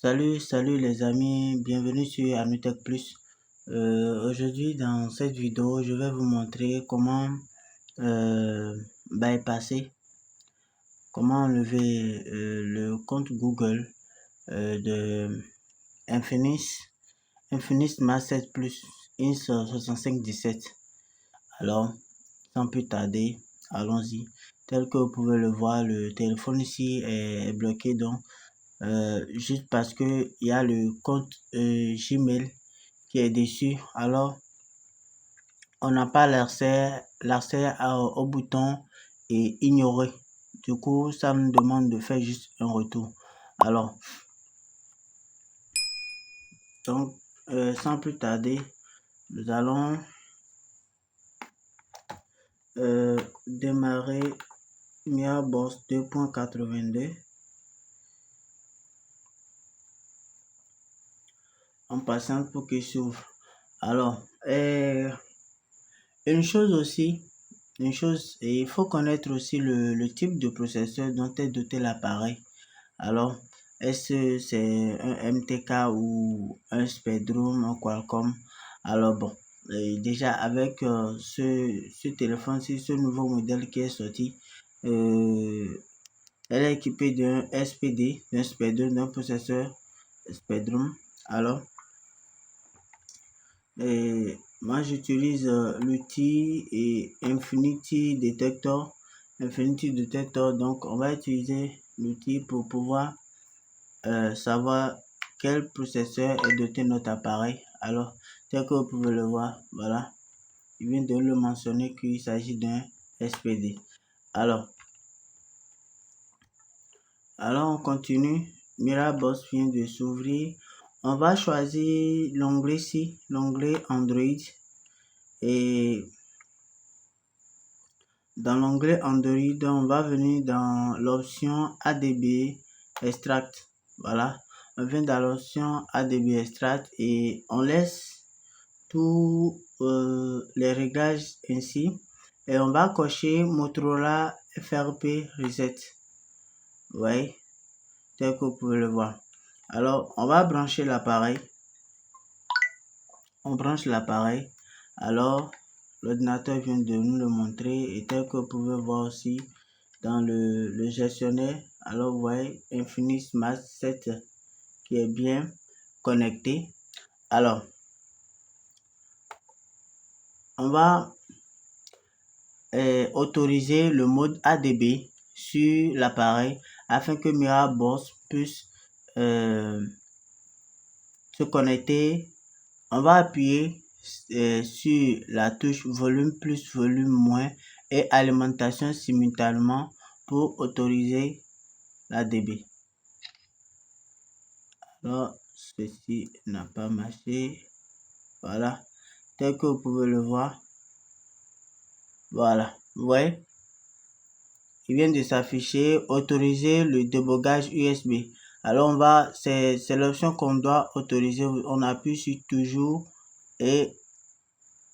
Salut les amis, bienvenue sur Anutech Plus. Aujourd'hui dans cette vidéo, je vais vous montrer comment bypasser, comment enlever le compte Google de Infinis Smart 7 Plus INS 6517. Alors, sans plus tarder, allons-y. Tel que vous pouvez le voir, le téléphone ici est bloqué, donc juste parce que il y a le compte Gmail qui est dessus, alors on n'a pas l'accès au bouton et ignorer. Du coup, ça nous demande de faire juste un retour. Alors, donc, sans plus tarder, nous allons démarrer Miaboss 2.82. On patiente pour qu'il s'ouvre. Alors, une chose, et il faut connaître aussi le type de processeur dont est doté l'appareil. Alors, est-ce que c'est un MTK ou un Spectrum, un Qualcomm? Alors bon, déjà avec ce téléphone-ci, ce nouveau modèle qui est sorti, elle est équipée d'un SPD, d'un Spectrum, d'un processeur Spectrum. Alors, moi j'utilise l'outil Infinity Detector. Donc on va utiliser l'outil pour pouvoir savoir quel processeur est doté notre appareil. Alors, tel que vous pouvez le voir, voilà, il vient de le mentionner qu'il s'agit d'un SPD. Alors on continue. Miraboss vient de s'ouvrir. On va choisir l'onglet ici, l'onglet Android. Et dans l'onglet Android, on va venir dans l'option ADB Extract. Voilà, on vient dans l'option ADB Extract et on laisse tous les réglages ainsi. Et on va cocher Motorola FRP Reset. Oui, tel que vous pouvez le voir. Alors, on va brancher l'appareil. On branche l'appareil. Alors, l'ordinateur vient de nous le montrer et tel que vous pouvez voir aussi dans le gestionnaire. Alors, vous voyez Infinix Smart 7 qui est bien connecté. Alors, on va autoriser le mode ADB sur l'appareil afin que Miraboss puisse se connecter. On va appuyer sur la touche volume plus, volume moins et alimentation simultanément pour autoriser l'ADB. Alors, ceci n'a pas marché. Voilà, tel que vous pouvez le voir. Voilà, vous voyez, il vient de s'afficher autoriser le débogage USB. Alors c'est l'option qu'on doit autoriser. On appuie sur toujours et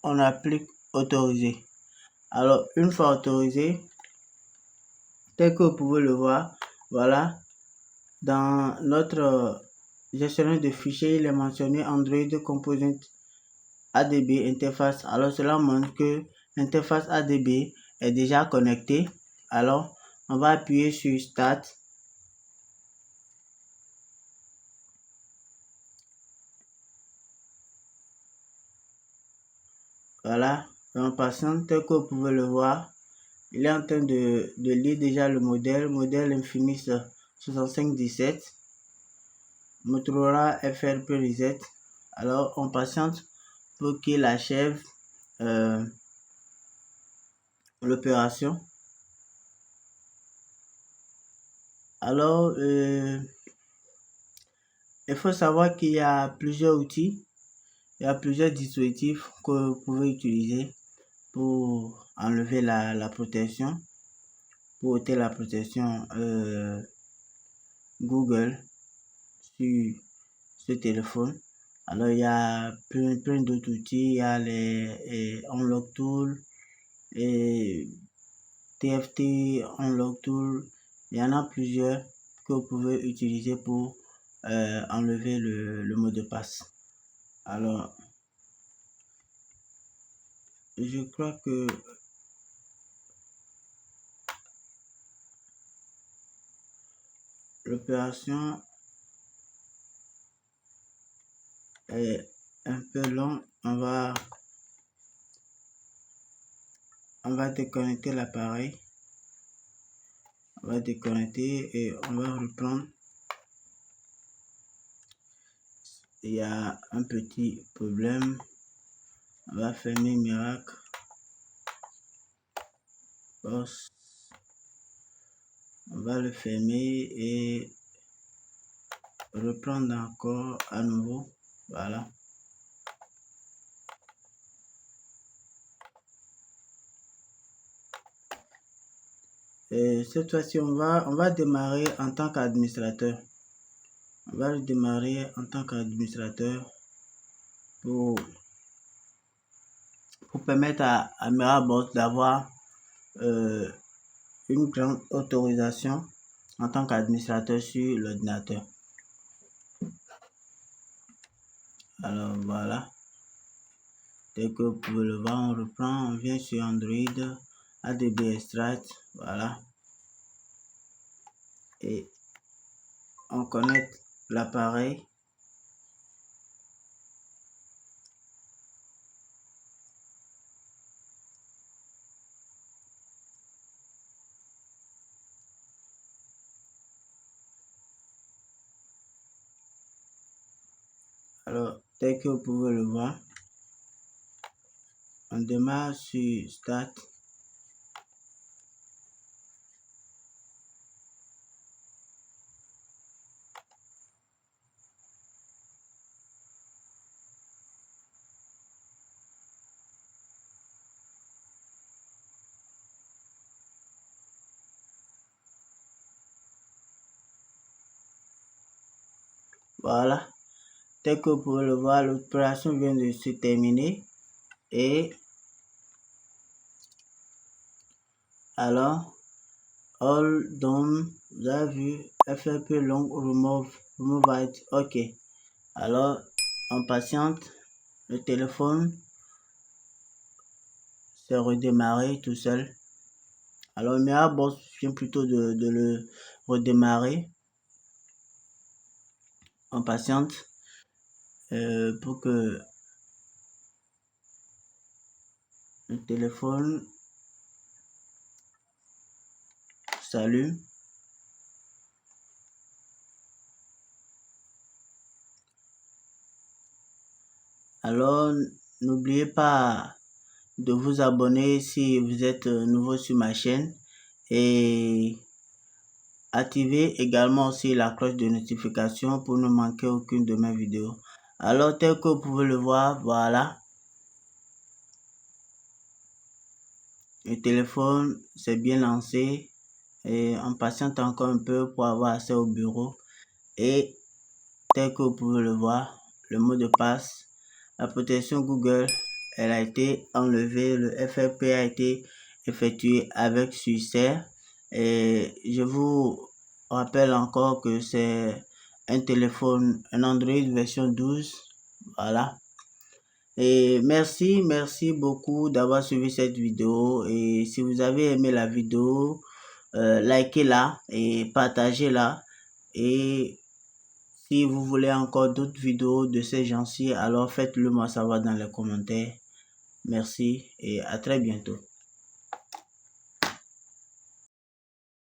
on applique autoriser. Alors une fois autorisé, tel que vous pouvez le voir, voilà, dans notre gestionnaire de fichiers, il est mentionné Android Component ADB interface. Alors cela montre que l'interface ADB est déjà connectée. Alors on va appuyer sur Start. Voilà, en passant, tel que vous pouvez le voir, il est en train de lire déjà le modèle Infinix 6517, Motorola FRP Reset. Alors on patiente pour qu'il achève l'opération. Alors, il faut savoir qu'il y a plusieurs outils, il y a plusieurs dispositifs que vous pouvez utiliser pour enlever la protection, pour ôter la protection Google sur ce téléphone. Alors, il y a plein d'autres outils, il y a les Unlock Tool et TFT Unlock Tool. Il y en a plusieurs que vous pouvez utiliser pour enlever le mot de passe. Alors, je crois que l'opération est un peu longue. On va déconnecter l'appareil. On va déconnecter et on va reprendre. Il y a un petit problème. On va fermer Miracle. On va le fermer et reprendre encore à nouveau. Voilà. Et cette fois-ci, on va démarrer en tant qu'administrateur. On va le démarrer en tant qu'administrateur pour permettre à Miraboss d'avoir une grande autorisation en tant qu'administrateur sur l'ordinateur. Alors voilà, dès que vous pouvez le voir, on reprend, on vient sur Android, ADB Extract, voilà, et on connecte l'appareil. Alors, dès que vous pouvez le voir, on démarre sur Start. Voilà, dès que vous pouvez le voir, l'opération vient de se terminer. Et alors, all done, vous avez vu, FFP long remove it, ok. Alors, on patiente, le téléphone s'est redémarré tout seul. Alors, Miraboss vient plutôt de le redémarrer. On patiente pour que le téléphone s'allume. Alors, n'oubliez pas de vous abonner si vous êtes nouveau sur ma chaîne et activez également aussi la cloche de notification pour ne manquer aucune de mes vidéos. Alors, tel que vous pouvez le voir, voilà, le téléphone s'est bien lancé et on patiente encore un peu pour avoir accès au bureau. Et tel que vous pouvez le voir, le mot de passe, la protection Google, elle a été enlevée, le FFP a été effectué avec succès. Et je vous rappelle encore que c'est un téléphone, un Android version 12, voilà. Et merci beaucoup d'avoir suivi cette vidéo. Et si vous avez aimé la vidéo, likez-la et partagez-la. Et si vous voulez encore d'autres vidéos de ces gens-ci, alors faites-le moi savoir dans les commentaires. Merci et à très bientôt.